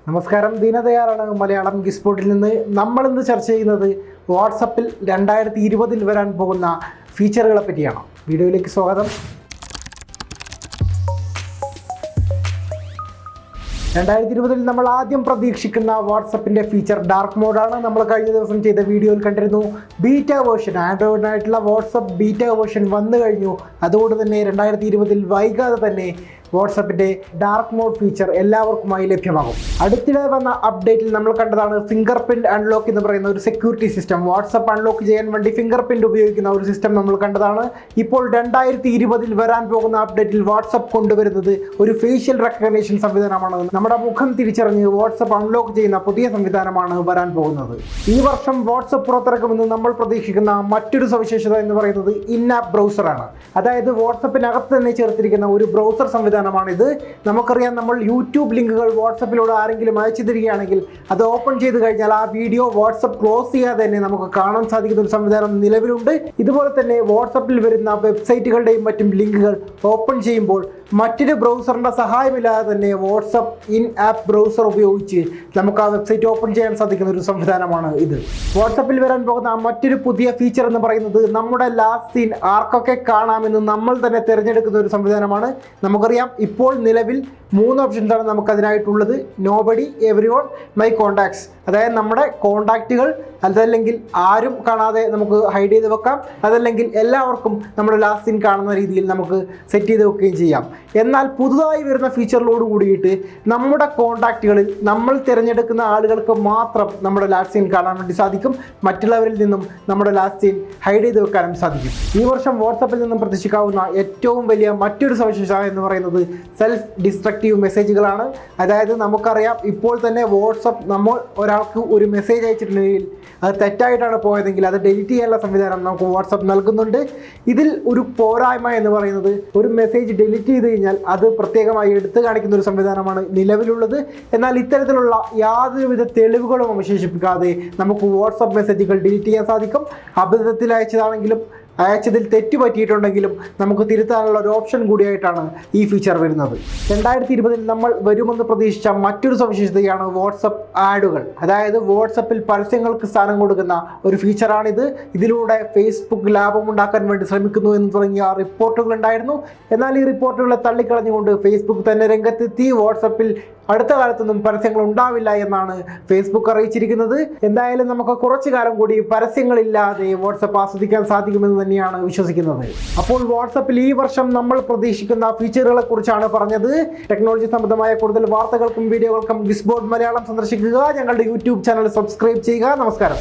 നമസ്കാരം, ദീനതയാറാണ് മലയാളം ഗിസ്പോർട്ടിൽ നിന്ന്. നമ്മളിന്ന് ചർച്ച ചെയ്യുന്നത് വാട്സപ്പിൽ 2020 വരാൻ പോകുന്ന ഫീച്ചറുകളെ പറ്റിയാണ്. വീഡിയോയിലേക്ക് സ്വാഗതം. 2020 നമ്മൾ ആദ്യം പ്രതീക്ഷിക്കുന്ന വാട്സപ്പിൻ്റെ ഫീച്ചർ ഡാർക്ക് മോഡാണ്. നമ്മൾ കഴിഞ്ഞ ദിവസം ചെയ്ത വീഡിയോയിൽ കണ്ടിരുന്നു ബീറ്റ വേർഷൻ, ആൻഡ്രോയിഡിനായിട്ടുള്ള വാട്സപ്പ് ബീറ്റ വേർഷൻ വന്നു കഴിഞ്ഞു. അതുകൊണ്ട് തന്നെ 2020 വൈകാതെ തന്നെ വാട്സപ്പിൻ്റെ ഡാർക്ക് മോഡ് ഫീച്ചർ എല്ലാവർക്കുമായി ലഭ്യമാകും. അടുത്തിടെ വന്ന അപ്ഡേറ്റിൽ നമ്മൾ കണ്ടതാണ് ഫിംഗർ പ്രിന്റ് അൺലോക്ക് എന്ന് പറയുന്ന ഒരു സെക്യൂരിറ്റി സിസ്റ്റം. വാട്സപ്പ് അൺലോക്ക് ചെയ്യാൻ വേണ്ടി ഫിംഗർ പ്രിന്റ് ഉപയോഗിക്കുന്ന ഒരു സിസ്റ്റം നമ്മൾ കണ്ടതാണ്. ഇപ്പോൾ 2020 വരാൻ പോകുന്ന അപ്ഡേറ്റിൽ വാട്സപ്പ് കൊണ്ടുവരുന്നത് ഒരു ഫേഷ്യൽ റെക്കഗ്നേഷൻ സംവിധാനമാണ്. നമ്മുടെ മുഖം തിരിച്ചറിഞ്ഞ് വാട്സപ്പ് അൺലോക്ക് ചെയ്യുന്ന പുതിയ സംവിധാനമാണ് വരാൻ പോകുന്നത്. ഈ വർഷം വാട്സപ്പ് പുറത്തിറക്കുമെന്ന് നമ്മൾ പ്രതീക്ഷിക്കുന്ന മറ്റൊരു സവിശേഷത എന്ന് പറയുന്നത് ഇൻ ആപ്പ് ബ്രൗസറാണ്. അതായത് വാട്സപ്പിനകത്ത് തന്നെ ചേർത്തിരിക്കുന്ന ഒരു ബ്രൗസർ സംവിധാനമാണിത്. നമുക്കറിയാം, നമ്മൾ യൂട്യൂബ് ലിങ്കുകൾ വാട്സപ്പിലൂടെ ആരെങ്കിലും അയച്ചു തരികയാണെങ്കിൽ അത് ഓപ്പൺ ചെയ്ത് കഴിഞ്ഞാൽ ആ വീഡിയോ വാട്സപ്പ് ക്ലോസ് ചെയ്യാതെ തന്നെ നമുക്ക് കാണാൻ സാധിക്കുന്ന ഒരു സംവിധാനം നിലവിലുണ്ട്. ഇതുപോലെ തന്നെ വാട്സപ്പിൽ വരുന്ന വെബ്സൈറ്റുകളുടെയും മറ്റും ലിങ്കുകൾ ഓപ്പൺ ചെയ്യുമ്പോൾ മറ്റൊരു ബ്രൗസറിൻ്റെ സഹായമില്ലാതെ തന്നെ വാട്സപ്പ് ഇൻ ആപ്പ് ബ്രൗസർ ഉപയോഗിച്ച് നമുക്ക് ആ വെബ്സൈറ്റ് ഓപ്പൺ ചെയ്യാൻ സാധിക്കുന്ന ഒരു സംവിധാനമാണ് ഇത്. വാട്സപ്പിൽ വരാൻ പോകുന്ന മറ്റൊരു പുതിയ ഫീച്ചർ എന്ന് പറയുന്നത് നമ്മുടെ ലാസ്റ്റ് സീൻ ആർക്കൊക്കെ കാണാമെന്ന് നമ്മൾ തന്നെ തിരഞ്ഞെടുക്കുന്ന ഒരു സംവിധാനമാണ്. നമുക്കറിയാം, ഇപ്പോൾ നിലവിൽ 3 ഓപ്ഷൻസാണ് നമുക്കതിനായിട്ടുള്ളത്. Nobody, everyone, my contacts. അതായത് നമ്മുടെ കോണ്ടാക്റ്റുകൾ, അതല്ലെങ്കിൽ ആരും കാണാതെ നമുക്ക് ഹൈഡ് ചെയ്ത് വെക്കാം, അതല്ലെങ്കിൽ എല്ലാവർക്കും നമ്മുടെ ലാസ്റ്റ് സീൻ കാണുന്ന രീതിയിൽ നമുക്ക് സെറ്റ് ചെയ്ത് വെക്കുകയും ചെയ്യാം. എന്നാൽ പുതുതായി വരുന്ന ഫീച്ചറിലോട് കൂടിയിട്ട് നമ്മുടെ കോണ്ടാക്റ്റുകളിൽ നമ്മൾ തിരഞ്ഞെടുക്കുന്ന ആളുകൾക്ക് മാത്രം നമ്മുടെ ലാസ്റ്റ് സീൻ കാണാൻ വേണ്ടി സാധിക്കും. മറ്റുള്ളവരിൽ നിന്നും നമ്മുടെ ലാസ്റ്റ് സീൻ ഹൈഡ് ചെയ്ത് വെക്കാനും സാധിക്കും. ഈ വർഷം വാട്സപ്പിൽ നിന്നും പ്രതീക്ഷിക്കാവുന്ന ഏറ്റവും വലിയ മറ്റൊരു സവിശേഷത എന്ന് പറയുന്നത് സെൽഫ് ഡിസ്ട്രക്റ്റീവ് മെസ്സേജുകളാണ്. അതായത് നമുക്കറിയാം, ഇപ്പോൾ തന്നെ വാട്സപ്പ് നമ്മൾ ഒരാൾക്ക് ഒരു മെസ്സേജ് അയച്ചിട്ടുണ്ടെങ്കിൽ അത് തെറ്റായിട്ടാണ് പോയതെങ്കിൽ അത് ഡിലീറ്റ് ചെയ്യാനുള്ള സംവിധാനം നമുക്ക് വാട്സപ്പ് നൽകുന്നുണ്ട്. ഇതിൽ ഒരു പോരായ്മ എന്ന് പറയുന്നത് ഒരു മെസ്സേജ് ഡിലീറ്റ് ചെയ്ത് കഴിഞ്ഞാൽ അത് പ്രത്യേകമായി എടുത്തു കാണിക്കുന്ന ഒരു സംവിധാനമാണ് നിലവിലുള്ളത്. എന്നാൽ ഇത്തരത്തിലുള്ള യാതൊരുവിധ തെളിവുകളും അവശേഷിപ്പിക്കാതെ നമുക്ക് വാട്സപ്പ് മെസ്സേജുകൾ ഡിലീറ്റ് ചെയ്യാൻ സാധിക്കും. അബദ്ധത്തിൽ അയച്ചതാണെങ്കിലും അയച്ചതിൽ തെറ്റ് പറ്റിയിട്ടുണ്ടെങ്കിലും നമുക്ക് തിരുത്താനുള്ള ഒരു ഓപ്ഷൻ കൂടിയായിട്ടാണ് ഈ ഫീച്ചർ വരുന്നത്. 2020 നമ്മൾ വരുമെന്ന് പ്രതീക്ഷിച്ച മറ്റൊരു സവിശേഷതയാണ് വാട്സപ്പ് ആഡുകൾ. അതായത് വാട്സപ്പിൽ പരസ്യങ്ങൾക്ക് സ്ഥാനം കൊടുക്കുന്ന ഒരു ഫീച്ചറാണിത്. ഇതിലൂടെ ഫേസ്ബുക്ക് ലാഭമുണ്ടാക്കാൻ വേണ്ടി ശ്രമിക്കുന്നു എന്ന് തുടങ്ങിയ റിപ്പോർട്ടുകൾ ഉണ്ടായിരുന്നു. എന്നാൽ ഈ റിപ്പോർട്ടുകളെ തള്ളിക്കളഞ്ഞുകൊണ്ട് ഫേസ്ബുക്ക് തന്നെ രംഗത്തെത്തി. വാട്സപ്പിൽ അടുത്ത കാലത്തൊന്നും പരസ്യങ്ങൾ ഉണ്ടാവില്ല എന്നാണ് ഫേസ്ബുക്ക് അറിയിച്ചിരിക്കുന്നത്. എന്തായാലും നമുക്ക് കുറച്ചു കാലം കൂടി പരസ്യങ്ങളില്ലാതെ വാട്സപ്പ് ആസ്വദിക്കാൻ സാധിക്കുമെന്ന് തന്നെയാണ് വിശ്വസിക്കുന്നത്. അപ്പോൾ വാട്സപ്പിൽ ഈ വർഷം നമ്മൾ പ്രതീക്ഷിക്കുന്ന ഫീച്ചറുകളെ കുറിച്ചാണ് പറഞ്ഞത്. ടെക്നോളജി സംബന്ധമായ കൂടുതൽ വാർത്തകൾക്കും വീഡിയോകൾക്കും ഗിസ്ബോർഡ് മലയാളം സന്ദർശിക്കുക. ഞങ്ങളുടെ യൂട്യൂബ് ചാനൽ സബ്സ്ക്രൈബ് ചെയ്യുക. നമസ്കാരം.